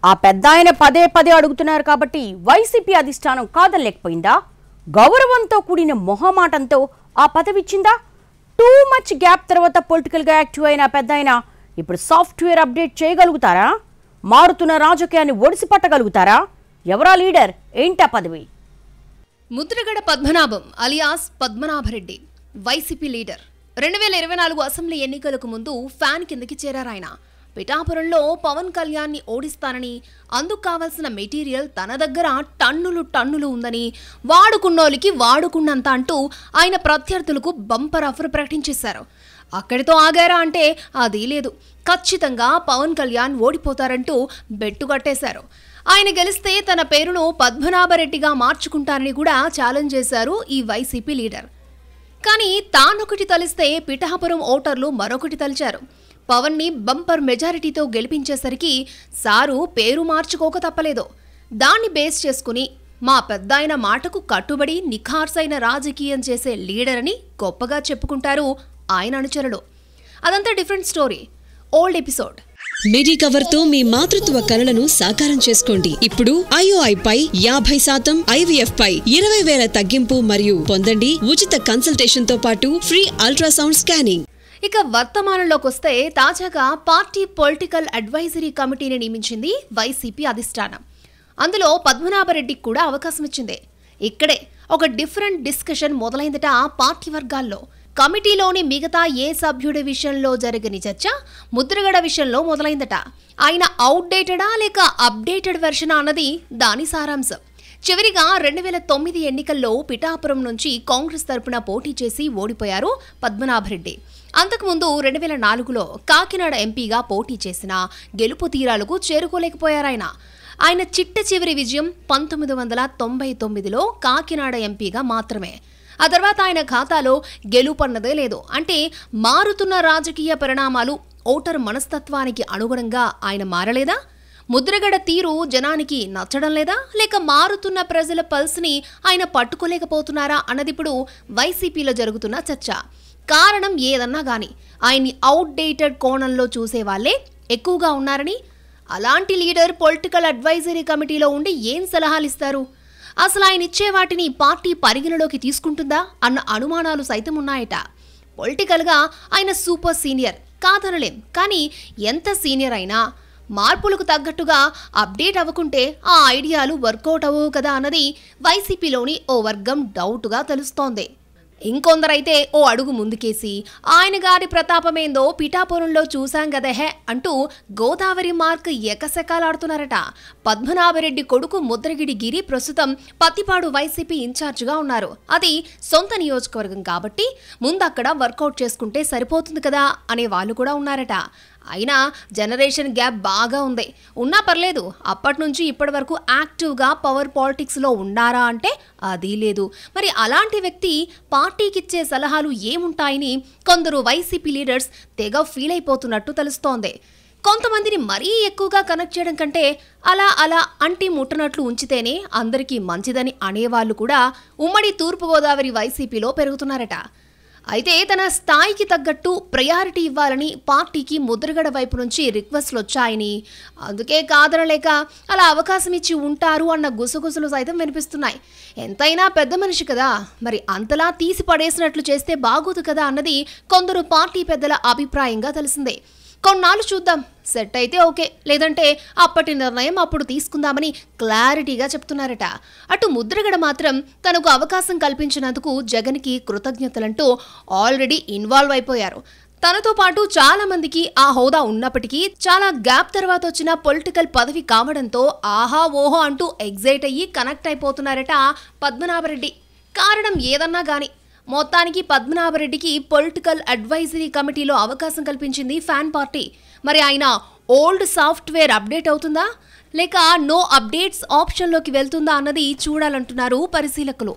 ఆ పెద్దాయన పదే పదే అడుగుతున్నారు కాబట్టి వైసీపీ అధిష్టానం కాదనలేకపోయిందా? గౌరవంతో కూడిన మొహమాటంతో ఆ పదవిచ్చిందా? టూ మచ్ గ్యాప్ తర్వాత పొలిటికల్గా యాక్టివ్ అయిన పెద్దాయన ఇప్పుడు సాఫ్ట్వేర్ అప్డేట్ చేయగలుగుతారా? మారుతున్న రాజకీయాన్ని ఒడిసి పట్టగలుగుతారా? ఎవరా లీడర్? ఏంటా పదవి? Mudragada Padmanabham alias Padmanabha Reddy YCP leader 2024 assembly ఎన్నికలకు ముందు ఫ్యాన్ కిందకి చేరారాయన. పిఠాపురంలో పవన్ కళ్యాణ్ని ఓడిస్తానని, అందుకు కావాల్సిన మెటీరియల్ తన దగ్గర టన్నులు ఉందని, వాడుకున్నోలికి వాడుకున్నంత అంటూ ఆయన ప్రత్యర్థులకు బంపర్ ఆఫర్ ప్రకటించేశారు. అక్కడితో ఆగారా అంటే అది లేదు. ఖచ్చితంగా పవన్ కళ్యాణ్ ఓడిపోతారంటూ బెట్టు కట్టేశారు. ఆయన గెలిస్తే తన పేరును పద్మనాభరెడ్డిగా మార్చుకుంటారని కూడా ఛాలెంజ్ చేశారు ఈ వైసీపీ లీడర్. కానీ తానొకటి తలిస్తే పిఠాపురం ఓటర్లు మరొకటి తలిచారు. పవన్ని బంపర్ మెజారిటీతో గెలిపించేసరికి సారు పేరు మార్చుకోక తప్పలేదు. దాన్ని బేస్ చేసుకుని మా పెద్దాయన మాటకు కట్టుబడి నిఖార్సైన రాజకీయం చేసే లీడర్ అని గొప్పగా చెప్పుకుంటారు ఆయన అనుచరులు. అదంతా different story, old episode. Medicover తో మీ మాతృత్వ కలలను సాకారం చేసుకోండి. ఇప్పుడు IOI పై 50%, IVF పై 20,000 తగ్గింపు మరియు పొందండి ఉచిత కన్సల్టేషన్ తో పాటు ఫ్రీ అల్ట్రాసౌండ్ స్కానింగ్. ఇక వర్తమానంలోకి వస్తే తాజాగా పార్టీ పొలిటికల్ అడ్వైజరీ కమిటీని నియమించింది వైసీపీ అధిష్టానం. అందులో పద్మనాభరెడ్డికి కూడా అవకాశం ఇచ్చింది. ఇక్కడే ఒక డిఫరెంట్ డిస్కషన్ మొదలైందట పార్టీ వర్గాల్లో. కమిటీలోని మిగతా ఏ సభ్యుడి విషయంలో జరగని చర్చ ముద్రగడ విషయంలో మొదలైందట. ఆయన అవుట్డేటెడా లేక అప్డేటెడ్ వెర్షనా అన్నది దాని సారాంశం. చివరిగా 2009 ఎన్నికల్లో పిఠాపురం నుంచి కాంగ్రెస్ తరపున పోటీ చేసి ఓడిపోయారు పద్మనాభరెడ్డి. అంతకుముందు 2004లో కాకినాడ ఎంపీగా పోటీ చేసిన గెలుపు తీరాలకు చేరుకోలేకపోయారాయన. ఆయన చిట్ట చివరి విజయం 1999లో కాకినాడ ఎంపీగా మాత్రమే. ఆ తర్వాత ఆయన ఖాతాలో గెలుపన్నదే లేదు. అంటే మారుతున్న రాజకీయ పరిణామాలు, ఓటరు మనస్తత్వానికి అనుగుణంగా ఆయన మారలేదా? ముద్రగడ తీరు జనానికి నచ్చడం లేదా? లేక మారుతున్న ప్రజల పల్స్ని ఆయన పట్టుకోలేకపోతున్నారా అన్నదిప్పుడు వైసీపీలో జరుగుతున్న చర్చ. కారణం ఏదన్నా గాని ఆయన్ని అవుట్డేటెడ్ కోణంలో చూసేవాళ్లే ఎక్కువగా ఉన్నారని, అలాంటి లీడర్ పొలిటికల్ అడ్వైజరీ కమిటీలో ఉండి ఏం సలహాలిస్తారు? అసలు ఆయన ఇచ్చే వాటిని పార్టీ పరిగణలోకి తీసుకుంటుందా అన్న అనుమానాలు సైతం ఉన్నాయట. పొలిటికల్గా ఆయన సూపర్ సీనియర్ కాదనలేం. కానీ ఎంత సీనియర్ అయినా మార్పులకు తగ్గట్టుగా అప్డేట్ అవ్వకుంటే ఆ ఐడియాలు వర్కౌట్ అవ్వవు కదా అన్నది వైసీపీలోని ఓ వర్గం డౌట్గా తెలుస్తోంది. ఇంకొందరైతే ఓ అడుగు ముందుకేసి ఆయన గారి ప్రతాపమేందో పిఠాపురంలో చూశాం గదహే అంటూ గోదావరి మార్క్ ఎకసెకాలాడుతున్నారట. పద్మనాభరెడ్డి కొడుకు ముద్రగిడి గిరి ప్రస్తుతం పత్తిపాడు వైసీపీ ఇన్ఛార్జిగా ఉన్నారు. అది సొంత నియోజకవర్గం కాబట్టి ముందక్కడ వర్కౌట్ చేసుకుంటే సరిపోతుంది కదా అనే వాళ్ళు కూడా ఉన్నారట. అయినా జనరేషన్ గ్యాప్ బాగా ఉంది. ఉన్నా పర్లేదు, అప్పటి నుంచి ఇప్పటి వరకు యాక్టివ్గా పవర్ పాలిటిక్స్లో ఉన్నారా అంటే అది లేదు. మరి అలాంటి వ్యక్తి పార్టీకిచ్చే సలహాలు ఏముంటాయని కొందరు వైసీపీ లీడర్స్ తెగ ఫీల్ అయిపోతున్నట్టు తెలుస్తోంది. కొంతమందిని మరీ ఎక్కువగా కనెక్ట్ చేయడం కంటే అలా అంటి ముట్టనట్లు ఉంచితేనే అందరికీ మంచిదని అనేవాళ్ళు కూడా ఉమ్మడి తూర్పుగోదావరి వైసీపీలో పెరుగుతున్నారట. అయితే తన స్థాయికి తగ్గట్టు ప్రయారిటీ ఇవ్వాలని పార్టీకి ముద్రగడ వైపు నుంచి రిక్వెస్ట్లు వచ్చాయని, అందుకే కాదనలేక అలా అవకాశం ఇచ్చి ఉంటారు అన్న గుసగుసలు సైతం వినిపిస్తున్నాయి. ఎంతైనా పెద్ద మనిషి కదా, మరి అంతలా తీసి పడేసినట్లు చేస్తే బాగోదు కదా అన్నది కొందరు పార్టీ పెద్దల అభిప్రాయంగా తెలిసిందే. కొన్నాళ్ళు చూద్దాం, సెట్ అయితే ఓకే, లేదంటే అప్పటి నిర్ణయం అప్పుడు తీసుకుందామని క్లారిటీగా చెప్తున్నారట. అటు ముద్రగడ మాత్రం తనకు అవకాశం కల్పించినందుకు జగన్కి కృతజ్ఞతలంటూ ఆల్రెడీ ఇన్వాల్వ్ అయిపోయారు. తనతో పాటు చాలా మందికి ఆ హోదా ఉన్నప్పటికీ చాలా గ్యాప్ తర్వాత వచ్చిన పొలిటికల్ పదవి కావడంతో ఆహా ఓహో అంటూ ఎగ్జైట్ అయ్యి కనెక్ట్ అయిపోతున్నారట పద్మనాభరెడ్డి. కారణం ఏదన్నా గాని మొత్తానికి పద్మనాభరెడ్డికి పొలిటికల్ అడ్వైజరీ కమిటీలో అవకాశం కల్పించింది ఫ్యాన్ పార్టీ. మరి ఆయన ఓల్డ్ సాఫ్ట్వేర్ అప్డేట్ అవుతుందా లేక నో అప్డేట్స్ ఆప్షన్లోకి వెళ్తుందా అన్నది చూడాలంటున్నారు పరిశీలకులు.